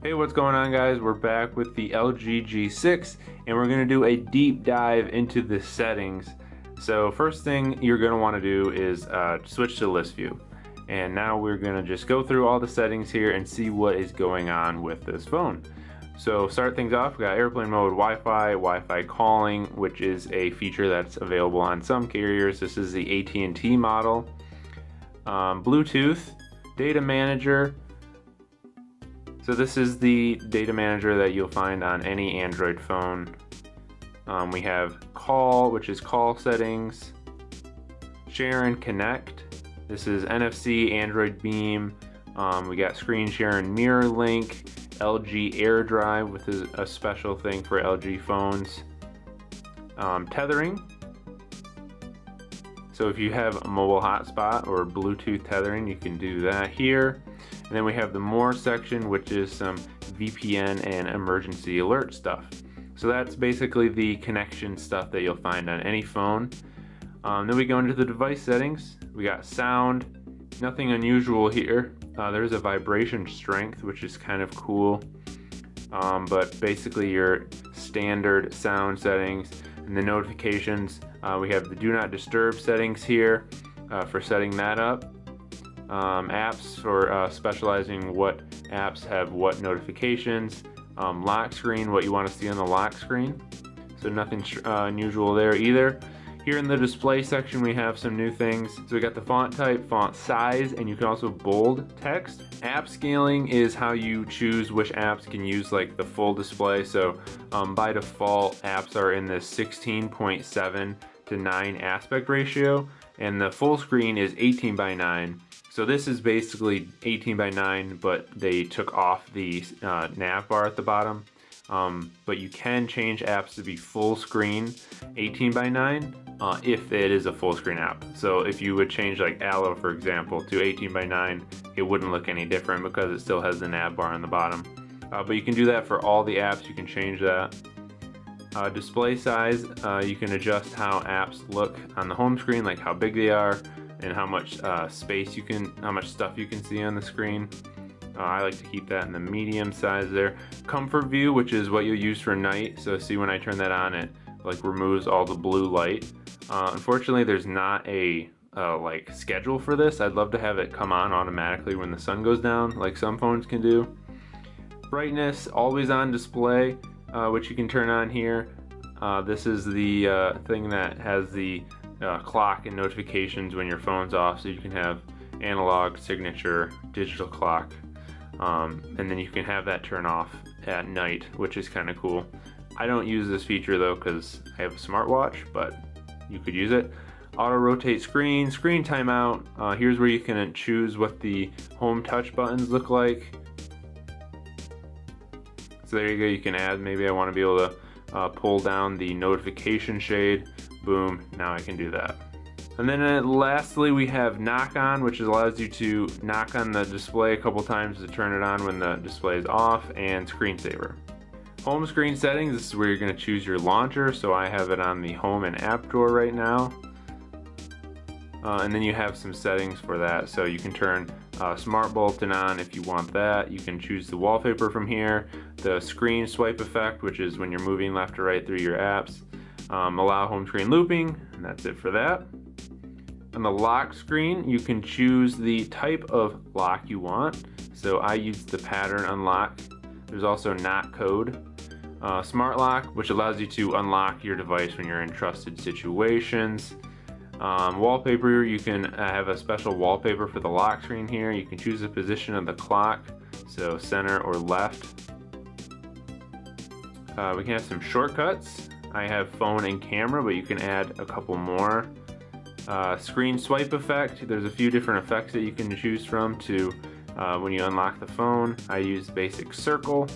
Hey, what's going on, guys? We're back with the LG G6 and we're going to do a deep dive into the settings. So first thing you're going to want to do is switch to list view, and now we're going to just go through all the settings here and see what is going on with this phone. So start things off, we got airplane mode, Wi-Fi calling, which is a feature that's available on some carriers. This is the AT&T model. Bluetooth, data manager. So this is the data manager that you'll find on any Android phone. We have call, which is call settings, share and connect. This is NFC, Android Beam. We got screen share and mirror link, LG AirDrive, which is a special thing for LG phones. Tethering. So if you have a mobile hotspot or Bluetooth tethering, you can do that here. And then we have the more section, which is some VPN and emergency alert stuff. So that's basically the connection stuff that you'll find on any phone. Then we go into the device settings. We got sound, nothing unusual here. There's a vibration strength, which is kind of cool. But basically your standard sound settings. And the notifications, we have the do not disturb settings here for setting that up. Apps for specializing what apps have what notifications. Lock screen, what you want to see on the lock screen. So nothing unusual there either. Here in the display section we have some new things. So we got the font type, font size, and you can also bold text. App scaling is how you choose which apps can use like the full display. So by default apps are in this 16.7 to 9 aspect ratio, and the full screen is 18 by 9. So this is basically 18 by 9, but they took off the nav bar at the bottom. But you can change apps to be full screen 18 by 9 if it is a full screen app. So if you would change like Allo, for example, to 18 by 9, it wouldn't look any different because it still has the nav bar on the bottom. But you can do that for all the apps, you can change that. Display size, you can adjust how apps look on the home screen, like how big they are and how much space you can, how much stuff you can see on the screen. I like to keep that in the medium size there. Comfort view, which is what you'll use for night. So see, when I turn that on, it like removes all the blue light. Unfortunately, there's not a like schedule for this. I'd love to have it come on automatically when the sun goes down, like some phones can do. Brightness, always on display, which you can turn on here. This is the thing that has the clock and notifications when your phone's off, so you can have analog, signature, digital clock, and then you can have that turn off at night, which is kind of cool. I don't use this feature though because I have a smartwatch, but you could use it. Auto rotate screen, screen timeout. Here's where you can choose what the home touch buttons look like. So there you go, you can add, maybe I want to be able to pull down the notification shade. Boom, now I can do that. And then lastly we have knock on, which allows you to knock on the display a couple times to turn it on when the display is off, and screensaver. Home screen settings, this is where you're going to choose your launcher, so I have it on the home and app drawer right now. And then you have some settings for that, so you can turn smart bulletin on if you want that. You can choose the wallpaper from here, the screen swipe effect, which is when you're moving left to right through your apps. Allow home screen looping, and that's it for that. On the lock screen, you can choose the type of lock you want. So I use the pattern unlock. There's also not code. Smart lock, which allows you to unlock your device when you're in trusted situations. Wallpaper, you can have a special wallpaper for the lock screen here. You can choose the position of the clock, so center or left. We can have some shortcuts. I have phone and camera, but you can add a couple more. Screen swipe effect, there's a few different effects that you can choose from to when you unlock the phone. I use basic circle.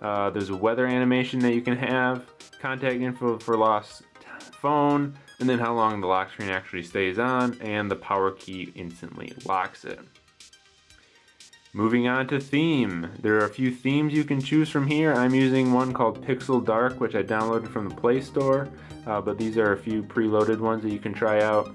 There's a weather animation that you can have, contact info for lost phone, and then how long the lock screen actually stays on, and the power key instantly locks it. Moving on to theme, there are a few themes you can choose from here. I'm using one called Pixel Dark, which I downloaded from the Play Store, but these are a few preloaded ones that you can try out.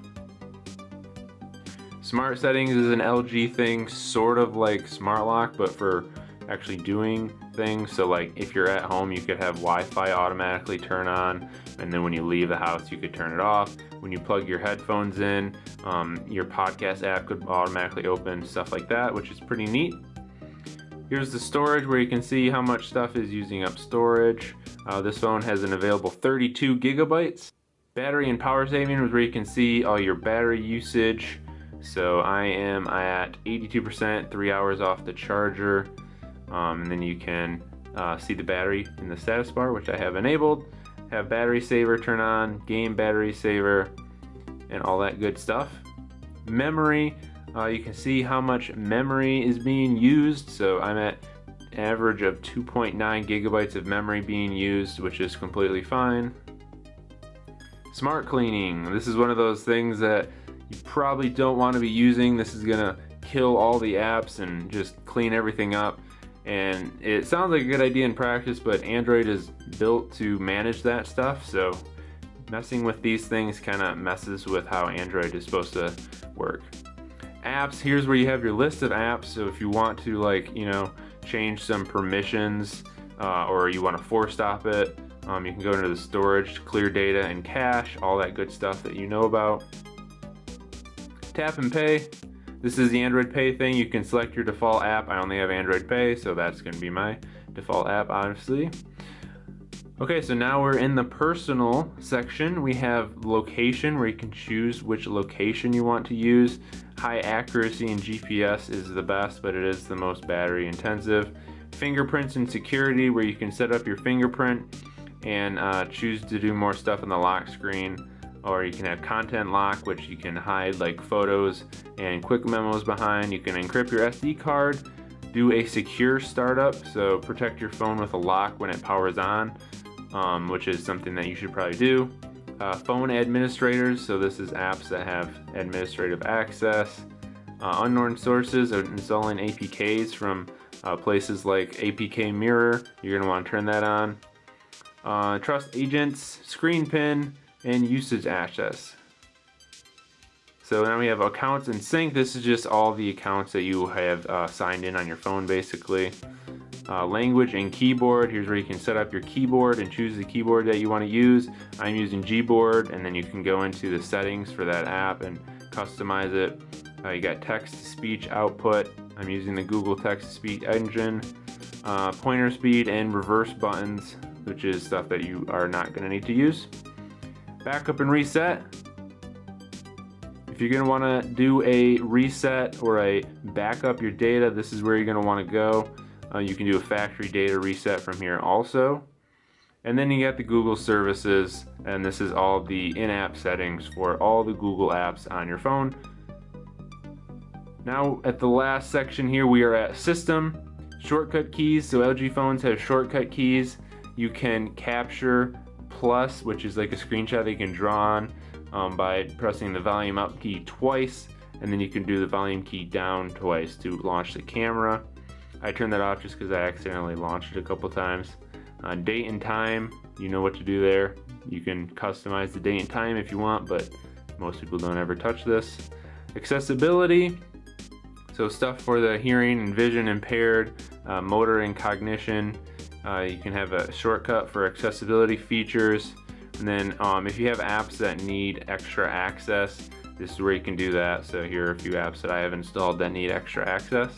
Smart settings is an LG thing, sort of like Smart Lock, but for actually doing things. So like if you're at home, you could have Wi-Fi automatically turn on, and then when you leave the house, you could turn it off. When you plug your headphones in, your podcast app could automatically open, stuff like that, which is pretty neat. Here's the storage where you can see how much stuff is using up storage. This phone has an available 32 gigabytes. Battery and power saving is where you can see all your battery usage. So I am at 82%, 3 hours off the charger. And then you can see the battery in the status bar, which I have enabled. Have battery saver turn on, game battery saver, and all that good stuff. Memory, you can see how much memory is being used. So I'm at an average of 2.9 gigabytes of memory being used, which is completely fine. Smart cleaning. This is one of those things that you probably don't want to be using. This is gonna kill all the apps and just clean everything up. And it sounds like a good idea in practice, but Android is built to manage that stuff. So messing with these things kind of messes with how Android is supposed to work. Apps, here's where you have your list of apps. So if you want to change some permissions or you want to force stop it, you can go into the storage, clear data and cache, all that good stuff that you know about. Tap and pay. This is the Android Pay thing. You can select your default app. I only have Android Pay, so that's going to be my default app, obviously. Okay, so now we're in the personal section. We have location, where you can choose which location you want to use. High accuracy and GPS is the best, but it is the most battery intensive. Fingerprints and security, where you can set up your fingerprint and choose to do more stuff in the lock screen, or you can have content lock, which you can hide like photos and quick memos behind. You can encrypt your SD card, do a secure startup, so protect your phone with a lock when it powers on, which is something that you should probably do. Phone administrators, so this is apps that have administrative access. Unknown sources, installing APKs from places like APK Mirror, you're going to want to turn that on. Trust agents, screen pin, and usage access. So now we have accounts and sync. This is just all the accounts that you have signed in on your phone, basically. Language and keyboard. Here's where you can set up your keyboard and choose the keyboard that you want to use. I'm using Gboard, and then you can go into the settings for that app and customize it. You got text-to-speech output. I'm using the Google text-to-speech engine. Pointer speed and reverse buttons, which is stuff that you are not going to need to use. Backup and reset. If you're going to want to do a reset or a backup your data, this is where you're going to want to go. You can do a factory data reset from here also. And then you got the Google services, and this is all the in-app settings for all the Google apps on your phone. Now at the last section here, we are at system. Shortcut keys. So LG phones have shortcut keys. You can capture plus, which is like a screenshot that you can draw on by pressing the volume up key twice, and then you can do the volume key down twice to launch the camera. I turned that off just because I accidentally launched it a couple times. Date and time, you know what to do there. You can customize the date and time if you want, but most people don't ever touch this. Accessibility, so stuff for the hearing and vision impaired, motor and cognition. You can have a shortcut for accessibility features. And then if you have apps that need extra access, this is where you can do that. So here are a few apps that I have installed that need extra access.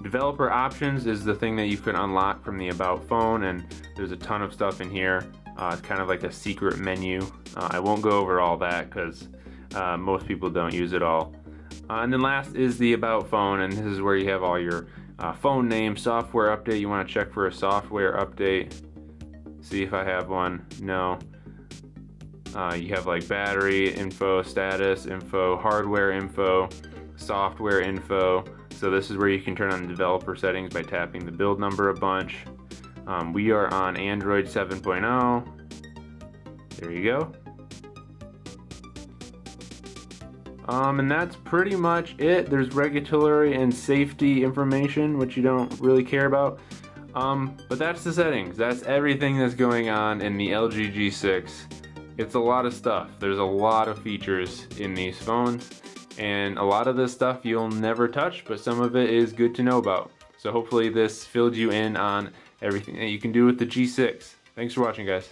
Developer options is the thing that you can unlock from the About phone, and there's a ton of stuff in here. It's kind of like a secret menu. I won't go over all that because most people don't use it all. And then last is the About phone, and this is where you have all your phone name, software update. You want to check for a software update. See if I have one. No. You have like battery info, status info, hardware info, software info. So this is where you can turn on the developer settings by tapping the build number a bunch. We are on Android 7.0. There you go. And that's pretty much it. There's regulatory and safety information, which you don't really care about. But that's the settings. That's everything that's going on in the LG G6. It's a lot of stuff. There's a lot of features in these phones, and a lot of this stuff you'll never touch, but some of it is good to know about. So hopefully this filled you in on everything that you can do with the G6. Thanks for watching, guys.